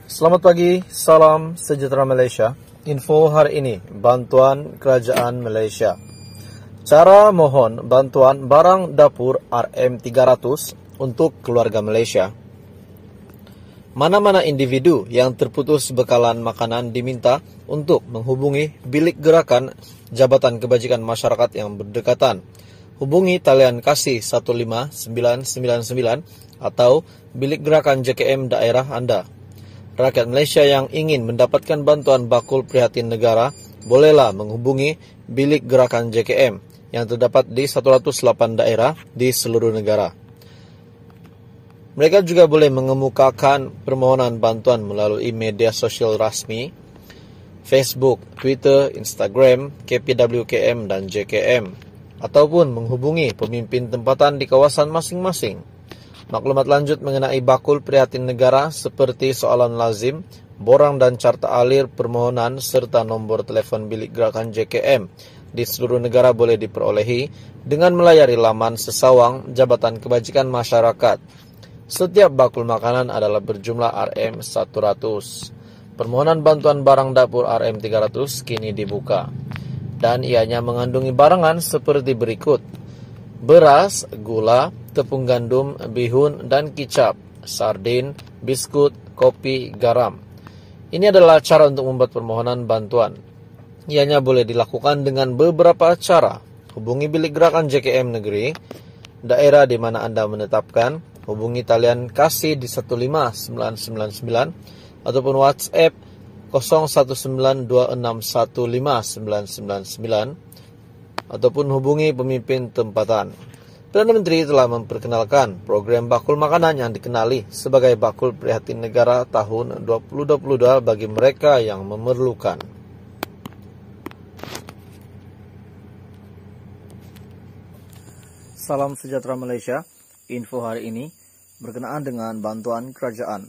Selamat pagi, salam sejahtera Malaysia. Info hari ini, bantuan kerajaan Malaysia. Cara mohon bantuan barang dapur RM300 untuk keluarga Malaysia. Mana-mana individu yang terputus bekalan makanan diminta untuk menghubungi bilik gerakan Jabatan Kebajikan Masyarakat yang berdekatan. Hubungi talian kasih 15999 atau bilik gerakan JKM daerah Anda. Rakyat Malaysia yang ingin mendapatkan bantuan bakul prihatin negara, bolehlah menghubungi bilik gerakan JKM yang terdapat di 108 daerah di seluruh negara. Mereka juga boleh mengemukakan permohonan bantuan melalui media sosial rasmi, Facebook, Twitter, Instagram, KPWKM dan JKM, ataupun menghubungi pemimpin tempatan di kawasan masing-masing. Maklumat lanjut mengenai bakul prihatin negara seperti soalan lazim, borang dan carta alir permohonan serta nombor telefon bilik gerakan JKM di seluruh negara boleh diperolehi dengan melayari laman sesawang Jabatan Kebajikan Masyarakat. Setiap bakul makanan adalah berjumlah RM100. Permohonan bantuan barang dapur RM300 kini dibuka, dan ianya mengandungi barangan seperti berikut: beras, gula, tepung gandum, bihun, dan kicap, sardin, biskut, kopi, garam. Ini adalah cara untuk membuat permohonan bantuan. Ianya boleh dilakukan dengan beberapa cara. Hubungi bilik gerakan JKM negeri, daerah di mana Anda menetapkan, hubungi talian kasih di 15999, ataupun WhatsApp 0192615999, ataupun hubungi pemimpin tempatan. Perdana Menteri telah memperkenalkan program bakul makanan yang dikenali sebagai Bakul Prihatin Negara tahun 2022 bagi mereka yang memerlukan. Salam sejahtera Malaysia. Info hari ini berkenaan dengan bantuan kerajaan.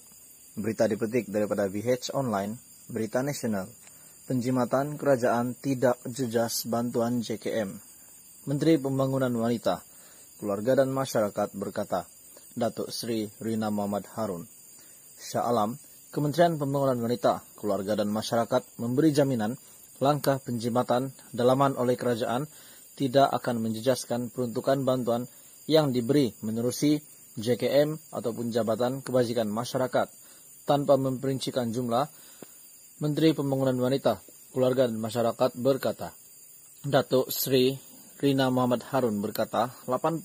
Berita dipetik daripada VH Online, Berita Nasional. Penjimatan kerajaan tidak jejas bantuan JKM. Menteri Pembangunan Wanita, Keluarga dan Masyarakat berkata, Datuk Seri Rina Muhammad Harun. Shah Alam, Kementerian Pembangunan Wanita, Keluarga dan Masyarakat memberi jaminan langkah penjimatan dalaman oleh kerajaan tidak akan menjejaskan peruntukan bantuan yang diberi menerusi JKM ataupun Jabatan Kebajikan Masyarakat. Tanpa memperincikan jumlah, Menteri Pembangunan Wanita, Keluarga dan Masyarakat berkata, Datuk Seri Rina Muhammad Harun berkata, 80%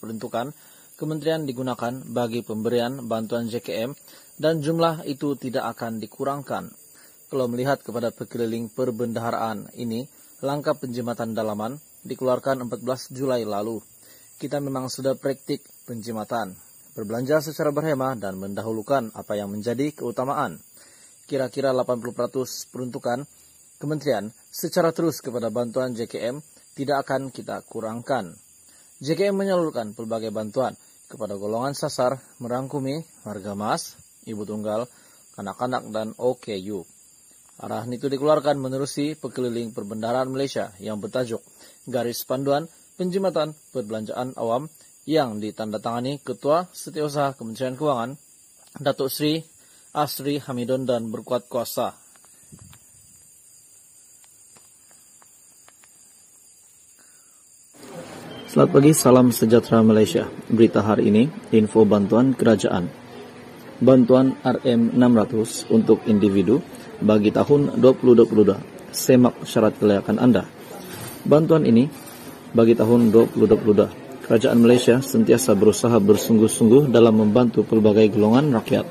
peruntukan kementerian digunakan bagi pemberian bantuan JKM dan jumlah itu tidak akan dikurangkan. Kalau melihat kepada perkeliling perbendaharaan ini, langkah penjimatan dalaman dikeluarkan 14 Julai lalu. Kita memang sudah praktik penjimatan, berbelanja secara berhemah dan mendahulukan apa yang menjadi keutamaan. Kira-kira 80% peruntukan kementerian secara terus kepada bantuan JKM tidak akan kita kurangkan. JKM menyalurkan pelbagai bantuan kepada golongan sasar merangkumi warga mas, ibu tunggal, kanak-kanak, dan OKU. Arahan itu dikeluarkan menerusi perkeliling perbendaharaan Malaysia yang bertajuk Garis Panduan Penjimatan Perbelanjaan Awam yang ditandatangani Ketua Setiausaha Kementerian Kewangan, Datuk Seri Asri Hamidon dan berkuat kuasa. Selamat pagi, salam sejahtera Malaysia. Berita hari ini, info bantuan kerajaan. Bantuan RM600 untuk individu bagi tahun 2022. Semak syarat kelayakan Anda. Bantuan ini bagi tahun 2022. Kerajaan Malaysia sentiasa berusaha bersungguh-sungguh dalam membantu pelbagai golongan rakyat.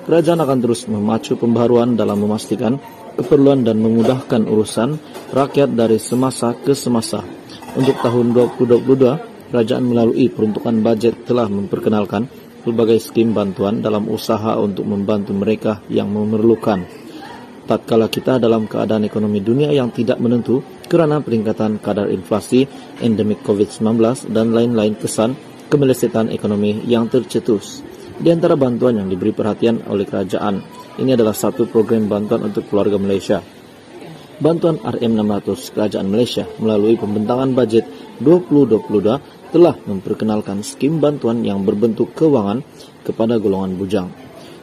Kerajaan akan terus memacu pembaharuan dalam memastikan keperluan dan memudahkan urusan rakyat dari semasa ke semasa. Untuk tahun 2022, kerajaan melalui peruntukan bajet telah memperkenalkan pelbagai skim bantuan dalam usaha untuk membantu mereka yang memerlukan. Tatkala kita dalam keadaan ekonomi dunia yang tidak menentu kerana peningkatan kadar inflasi, endemik COVID-19 dan lain-lain kesan kemelesetan ekonomi yang tercetus. Di antara bantuan yang diberi perhatian oleh kerajaan, ini adalah satu program bantuan untuk keluarga Malaysia. Bantuan RM600 Kerajaan Malaysia melalui pembentangan bajet 2022 telah memperkenalkan skim bantuan yang berbentuk kewangan kepada golongan bujang.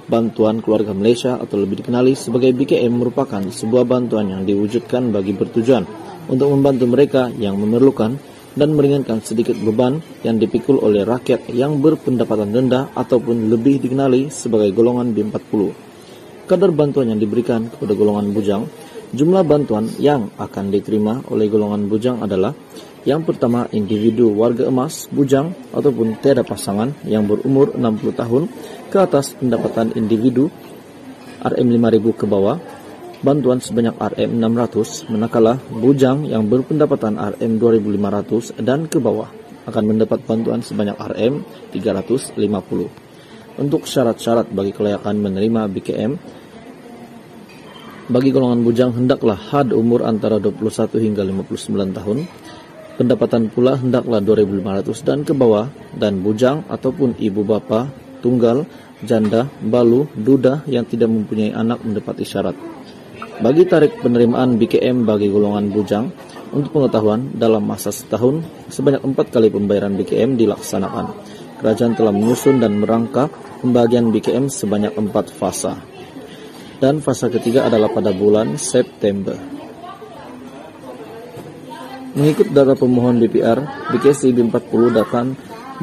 Bantuan Keluarga Malaysia atau lebih dikenali sebagai BKM merupakan sebuah bantuan yang diwujudkan bagi bertujuan untuk membantu mereka yang memerlukan dan meringankan sedikit beban yang dipikul oleh rakyat yang berpendapatan rendah ataupun lebih dikenali sebagai golongan B40. Kadar bantuan yang diberikan kepada golongan bujang, jumlah bantuan yang akan diterima oleh golongan bujang adalah: yang pertama, individu warga emas, bujang, ataupun tiada pasangan yang berumur 60 tahun ke atas pendapatan individu RM5.000 ke bawah, bantuan sebanyak RM600, manakala bujang yang berpendapatan RM2.500 dan ke bawah akan mendapat bantuan sebanyak RM350. Untuk syarat-syarat bagi kelayakan menerima BKM, bagi golongan bujang hendaklah had umur antara 21 hingga 59 tahun, pendapatan pula hendaklah 2.500 dan ke bawah, dan bujang ataupun ibu bapa, tunggal, janda, balu, duda yang tidak mempunyai anak mendapati syarat. Bagi tarikh penerimaan BKM bagi golongan bujang, untuk pengetahuan, dalam masa setahun, sebanyak 4 kali pembayaran BKM dilaksanakan. Kerajaan telah menyusun dan merangkap pembagian BKM sebanyak 4 fasa. Dan fasa ketiga adalah pada bulan September. Mengikut data pemohon BPR, BKC B40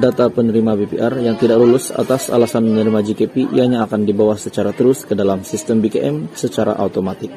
data penerima BPR yang tidak lulus atas alasan menerima JKP ianya akan dibawa secara terus ke dalam sistem BKM secara otomatis.